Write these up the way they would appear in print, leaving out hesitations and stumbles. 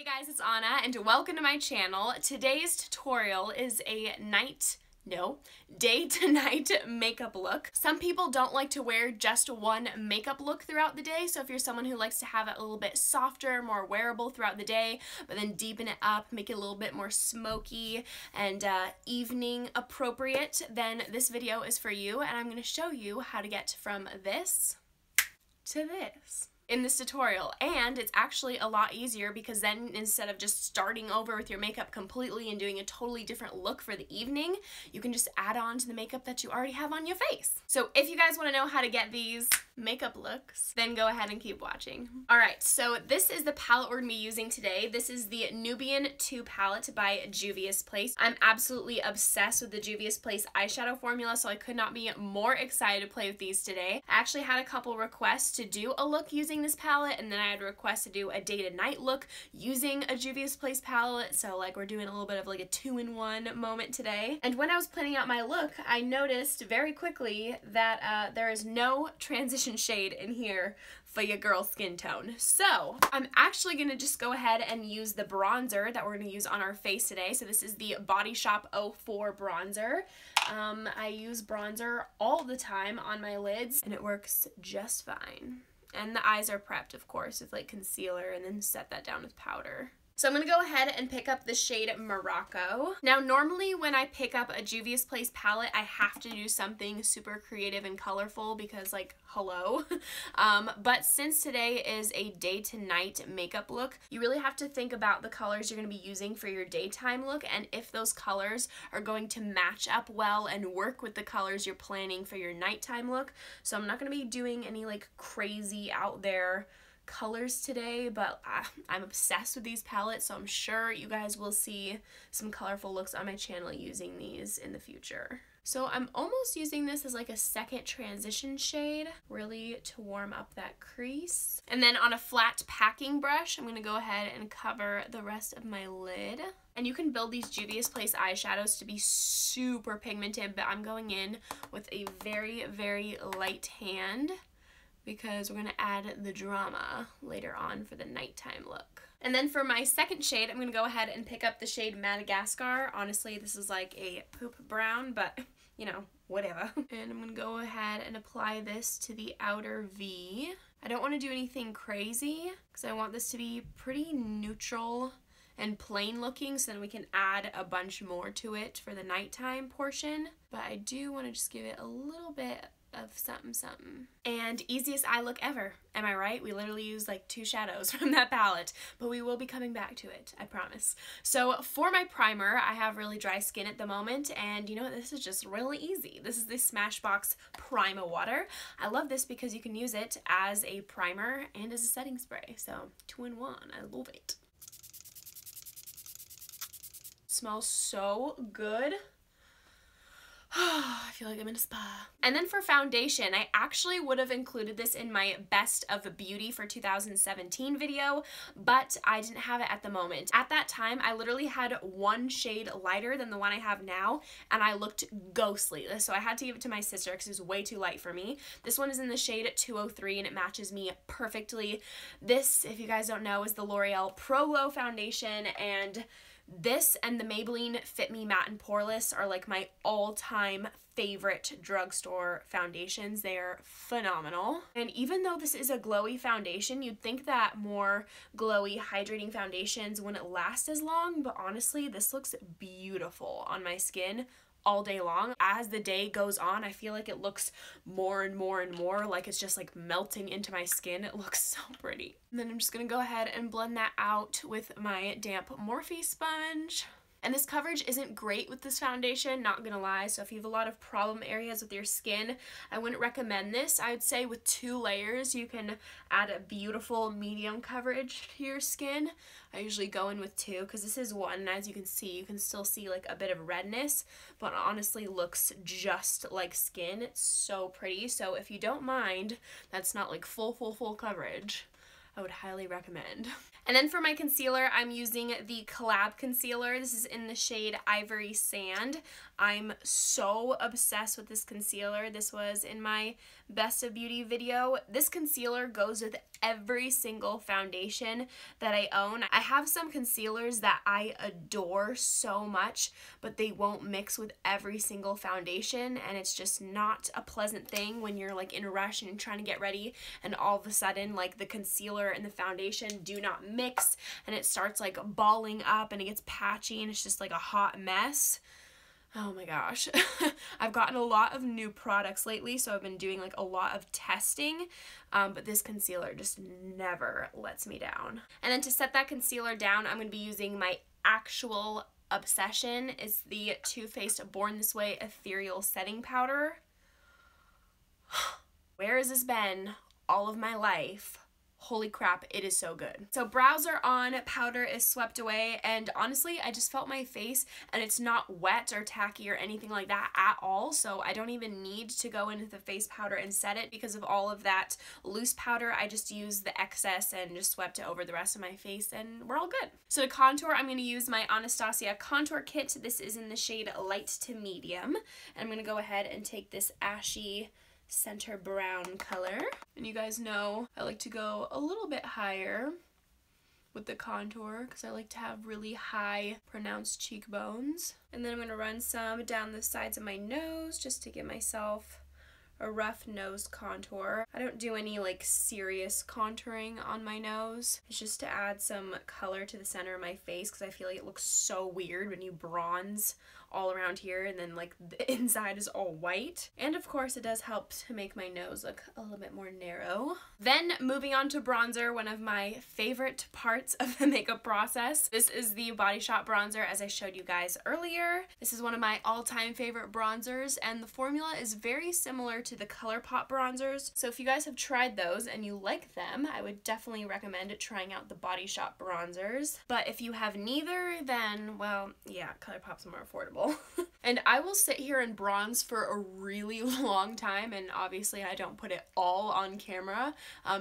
Hey guys, it's Anna and welcome to my channel. Today's tutorial is a day to night makeup look. Some people don't like to wear just one makeup look throughout the day, so if you're someone who likes to have it a little bit softer, more wearable throughout the day, but then deepen it up, make it a little bit more smoky and evening appropriate, then this video is for you, and I'm going to show you how to get from this to this in this tutorial. And it's actually a lot easier because then instead of just starting over with your makeup completely and doing a totally different look for the evening, you can just add on to the makeup that you already have on your face. So if you guys want to know how to get these makeup looks, then go ahead and keep watching. Alright, so this is the palette we're going to be using today. This is the Nubian 2 palette by Juvia's Place. I'm absolutely obsessed with the Juvia's Place eyeshadow formula, so I could not be more excited to play with these today. I actually had a couple requests to do a look using this palette, and then I had a request to do a day to night look using a Juvia's Place palette, so like we're doing a little bit of like a 2-in-1 moment today. And when I was planning out my look, I noticed very quickly that there is no transition shade in here for your girl skin tone. So I'm actually gonna just go ahead and use the bronzer that we're gonna use on our face today. So this is the Body Shop 04 bronzer. I use bronzer all the time on my lids and it works just fine. And the eyes are prepped, of course, with like concealer and then set that down with powder. So I'm going to go ahead and pick up the shade Morocco. Now normally when I pick up a Juvia's Place palette, I have to do something super creative and colorful because like, hello. But since today is a day to night makeup look, you really have to think about the colors you're going to be using for your daytime look and if those colors are going to match up well and work with the colors you're planning for your nighttime look. So I'm not going to be doing any like crazy out there colors today, but I'm obsessed with these palettes, so I'm sure you guys will see some colorful looks on my channel using these in the future. So I'm almost using this as like a second transition shade, really to warm up that crease. And then on a flat packing brush, I'm going to go ahead and cover the rest of my lid. And you can build these Juvia's Place eyeshadows to be super pigmented, but I'm going in with a very, very light hand, because we're going to add the drama later on for the nighttime look. And then for my second shade, I'm going to go ahead and pick up the shade Madagascar. Honestly, this is like a poop brown, but you know, whatever. And I'm going to go ahead and apply this to the outer V. I don't want to do anything crazy because I want this to be pretty neutral and plain looking, so then we can add a bunch more to it for the nighttime portion. But I do want to just give it a little bit of something something. And easiest eye look ever, am I right? We literally used like 2 shadows from that palette, but we will be coming back to it, I promise. So for my primer, I have really dry skin at the moment, and you know what, this is just really easy. This is the Smashbox Primer Water. I love this because you can use it as a primer and as a setting spray, so 2-in-1, I love it. Smells so good. I feel like I'm in a spa. And then for foundation, I actually would have included this in my best of beauty for 2017 video, but I didn't have it at the moment. At that time, I literally had one shade lighter than the one I have now, and I looked ghostly. So I had to give it to my sister because it was way too light for me. This one is in the shade 203 and it matches me perfectly. This, if you guys don't know, is the L'Oreal Pro Glow foundation, and this and the Maybelline Fit Me Matte and Poreless are like my all-time favorite drugstore foundations. They are phenomenal. And even though this is a glowy foundation, you'd think that more glowy, hydrating foundations wouldn't last as long, but honestly, this looks beautiful on my skin all day long. As the day goes on, I feel like it looks more and more and more like it's just like melting into my skin. It looks so pretty. And then I'm just gonna go ahead and blend that out with my damp Morphe sponge. And this coverage isn't great with this foundation, not gonna lie, so if you have a lot of problem areas with your skin, I wouldn't recommend this. I would say with 2 layers, you can add a beautiful medium coverage to your skin. I usually go in with 2 because this is 1, and as you can see, you can still see like a bit of redness, but honestly looks just like skin. It's so pretty, so if you don't mind, that's not like full coverage. I would highly recommend. And then for my concealer, I'm using the Collab concealer. This is in the shade Ivory Sand. I'm so obsessed with this concealer. This was in my Best of Beauty video. This concealer goes with every single foundation that I own. I have some concealers that I adore so much, but they won't mix with every single foundation, and it's just not a pleasant thing when you're like in a rush and you're trying to get ready and all of a sudden like the concealer and the foundation do not mix and it starts like balling up and it gets patchy and it's just like a hot mess. Oh my gosh. I've gotten a lot of new products lately, so I've been doing like a lot of testing, but this concealer just never lets me down. And then to set that concealer down, I'm going to be using my actual obsession. It's the Too Faced Born This Way Ethereal Setting Powder. Where has this been all of my life? Holy crap, it is so good. So brows are on, powder is swept away, and honestly, I just felt my face and it's not wet or tacky or anything like that at all, so I don't even need to go into the face powder and set it because of all of that loose powder. I just used the excess and just swept it over the rest of my face and we're all good. So to contour, I'm going to use my Anastasia contour kit. This is in the shade light to medium. And I'm going to go ahead and take this ashy center brown color, and you guys know I like to go a little bit higher with the contour because I like to have really high pronounced cheekbones. And then I'm going to run some down the sides of my nose just to give myself a rough nose contour. I don't do any like serious contouring on my nose. It's just to add some color to the center of my face because I feel like it looks so weird when you bronze all around here and then like the inside is all white. And of course it does help to make my nose look a little bit more narrow. Then moving on to bronzer, one of my favorite parts of the makeup process. This is the Body Shop bronzer as I showed you guys earlier. This is one of my all-time favorite bronzers, and the formula is very similar to the ColourPop bronzers. So if you guys have tried those and you like them, I would definitely recommend trying out the Body Shop bronzers. But if you have neither, then well, yeah, ColourPop's more affordable. And I will sit here and bronze for a really long time, and obviously I don't put it all on camera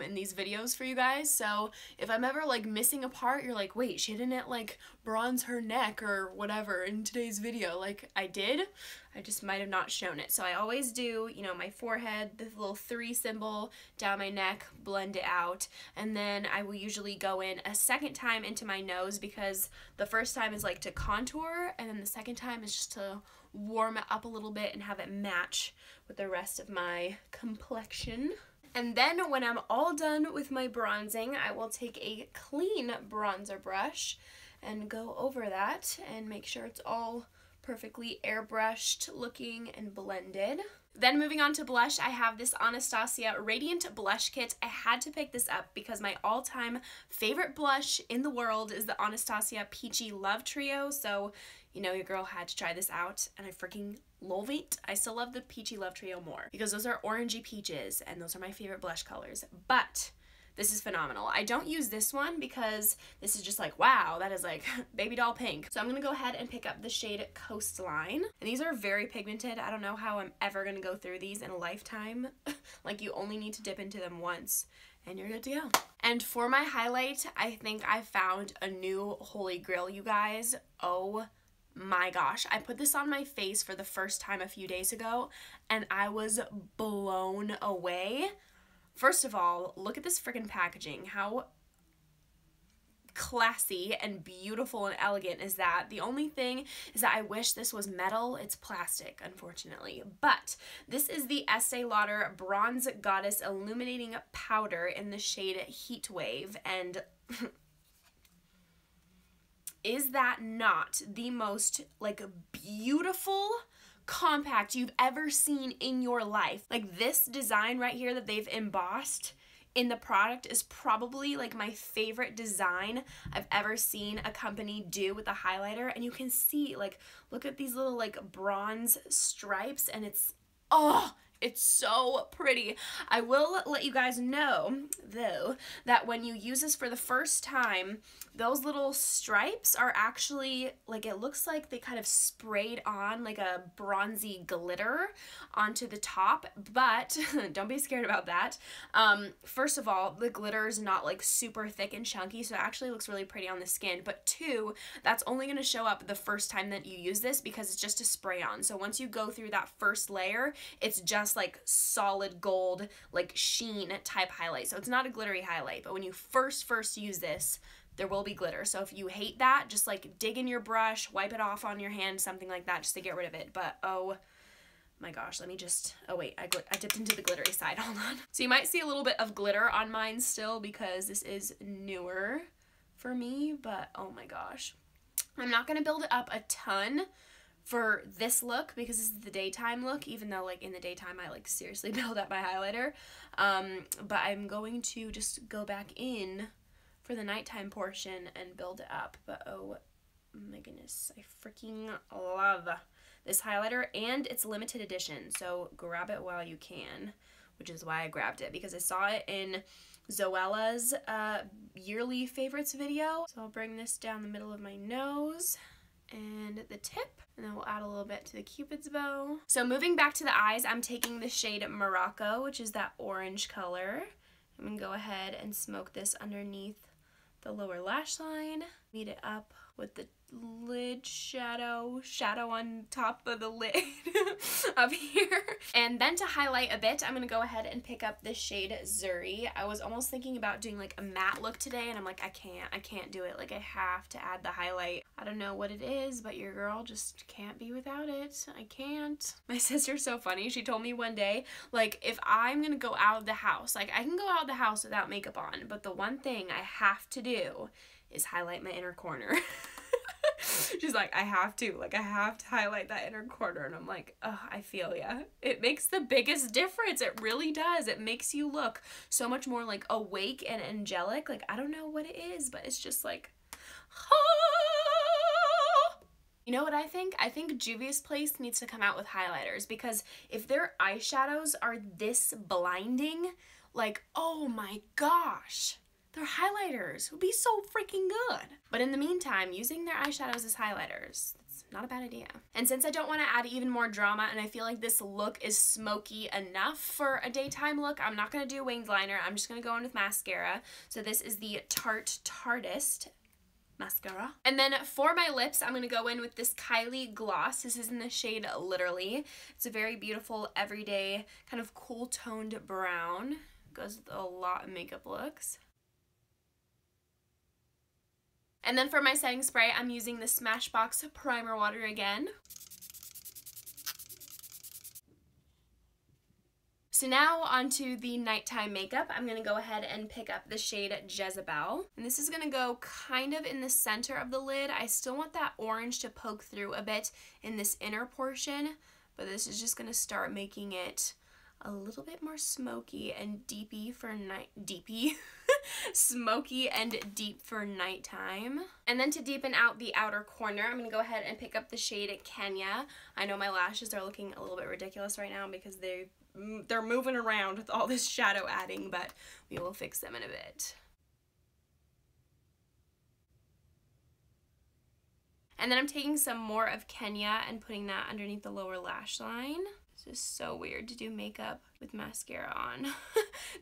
in these videos for you guys, so if I'm ever like missing a part, you're like, wait, she didn't like bronze her neck or whatever in today's video. Like, I did, I just might have not shown it. So I always do, you know, my forehead, the little 3 symbol down my neck, blend it out, and then I will usually go in a second time into my nose because the first time is like to contour, and then the second time is just to warm it up a little bit and have it match with the rest of my complexion. And then when I'm all done with my bronzing, I will take a clean bronzer brush and go over that and make sure it's all perfectly airbrushed looking and blended. Then moving on to blush, I have this Anastasia Radiant Blush Kit. I had to pick this up because my all-time favorite blush in the world is the Anastasia Peachy Love Trio, so you know your girl had to try this out, and I freaking love it. I still love the Peachy Love Trio more because those are orangey peaches and those are my favorite blush colors, but this is phenomenal. I don't use this one because this is just like, wow, that is like baby doll pink. So I'm gonna go ahead and pick up the shade Coastline. And these are very pigmented. I don't know how I'm ever gonna go through these in a lifetime. Like, you only need to dip into them once and you're good to go. And for my highlight, I think I found a new holy grail, you guys. Oh my gosh, I put this on my face for the first time a few days ago and I was blown away. First of all, look at this freaking packaging. How classy and beautiful and elegant is that? The only thing is that I wish this was metal. It's plastic, unfortunately. But this is the Estee Lauder Bronze Goddess Illuminating Powder in the shade Heat Wave, and is that not the most like beautiful compact you've ever seen in your life? Like, this design right here that they've embossed in the product is probably like my favorite design I've ever seen a company do with a highlighter. And you can see, like, look at these little like bronze stripes, and it's, oh, It's so pretty. I will let you guys know, though, that when you use this for the first time, those little stripes are actually, like, it looks like they kind of sprayed on like a bronzy glitter onto the top, but don't be scared about that. First of all, the glitter is not like super thick and chunky, so it actually looks really pretty on the skin, but two, that's only going to show up the first time that you use this because it's just a spray on. So once you go through that first layer, it's just like solid gold, like sheen type highlight. So it's not a glittery highlight, but when you first use this, there will be glitter. So if you hate that, just like dig in your brush, wipe it off on your hand, something like that, just to get rid of it. But oh my gosh, let me just, oh wait, I dipped into the glittery side, hold on. So you might see a little bit of glitter on mine still because this is newer for me, but oh my gosh. I'm not gonna build it up a ton for this look because this is the daytime look, even though like in the daytime I like seriously build up my highlighter. But I'm going to just go back in for the nighttime portion and build it up. But oh my goodness, I freaking love this highlighter, and it's limited edition, so grab it while you can, which is why I grabbed it, because I saw it in Zoella's yearly favorites video. So I'll bring this down the middle of my nose and the tip, and then we'll add a little bit to the Cupid's bow. So moving back to the eyes, I'm taking the shade Morocco, which is that orange color. I'm gonna go ahead and smoke this underneath the lower lash line, meet it up with the lid shadow on top of the lid up here. And then to highlight a bit, I'm gonna go ahead and pick up this shade Zuri. I was almost thinking about doing like a matte look today, and I'm like, I can't do it. Like, I have to add the highlight. I don't know what it is, but your girl just can't be without it. I can't. My sister's so funny. She told me one day, like, if I'm gonna go out of the house, like, I can go out of the house without makeup on, but the one thing I have to do is highlight my inner corner. She's like, I have to highlight that inner corner. And I'm like, oh, I feel ya. It makes the biggest difference. It really does. It makes you look so much more like awake and angelic. Like, I don't know what it is, but it's just like, ah. You know what I think? I think Juvia's Place needs to come out with highlighters, because if their eyeshadows are this blinding, like, oh my gosh, their highlighters would be so freaking good. But in the meantime, using their eyeshadows as highlighters, it's not a bad idea. And since I don't want to add even more drama, and I feel like this look is smoky enough for a daytime look, I'm not going to do a winged liner. I'm just going to go in with mascara. So this is the Tartist mascara. And then for my lips, I'm going to go in with this Kylie gloss. This is in the shade Literally. It's a very beautiful, everyday, kind of cool toned brown. Goes with a lot of makeup looks. And then for my setting spray, I'm using the Smashbox Primer Water again. So now onto the nighttime makeup. I'm going to go ahead and pick up the shade Jezebel. And this is going to go kind of in the center of the lid. I still want that orange to poke through a bit in this inner portion, but this is just going to start making it a little bit more smoky and deepy for smoky and deep for nighttime. And then to deepen out the outer corner, I'm gonna go ahead and pick up the shade Kenya. I know my lashes are looking a little bit ridiculous right now because they're moving around with all this shadow adding, but we will fix them in a bit. And then I'm taking some more of Kenya and putting that underneath the lower lash line. It's just so weird to do makeup with mascara on.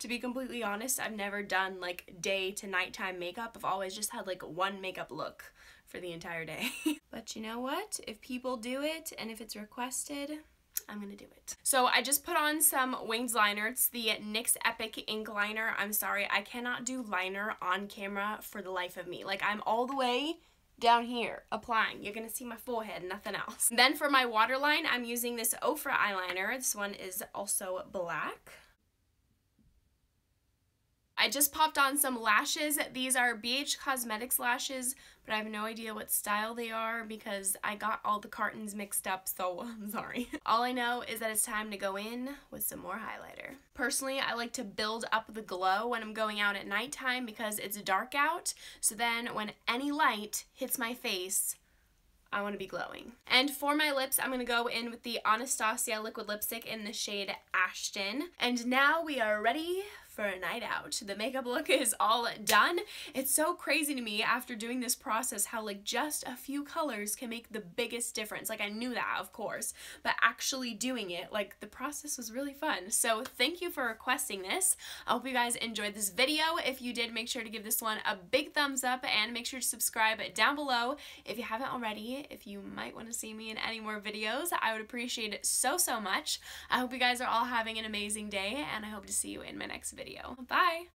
To be completely honest, I've never done like day to nighttime makeup. I've always just had like one makeup look for the entire day. But you know what? If people do it and if it's requested, I'm gonna do it. So I just put on some winged liner. It's the NYX Epic Ink Liner. I'm sorry, I cannot do liner on camera for the life of me. Like, I'm all the way down here applying. You're gonna see my forehead, nothing else. Then for my waterline, I'm using this Ofra eyeliner. This one is also black. I just popped on some lashes. These are BH Cosmetics lashes, but I have no idea what style they are because I got all the cartons mixed up, so I'm sorry. All I know is that it's time to go in with some more highlighter. Personally, I like to build up the glow when I'm going out at nighttime because it's dark out, so then when any light hits my face, I want to be glowing. And for my lips, I'm going to go in with the Anastasia liquid lipstick in the shade Ashton. And now we are ready for a night out. The makeup look is all done. It's so crazy to me after doing this process how like just a few colors can make the biggest difference. Like I knew that, of course, but actually doing it, like the process was really fun. So thank you for requesting this. I hope you guys enjoyed this video. If you did, make sure to give this one a big thumbs up and make sure to subscribe down below if you haven't already. If you might want to see me in any more videos, I would appreciate it so much. I hope you guys are all having an amazing day, and I hope to see you in my next video. Bye!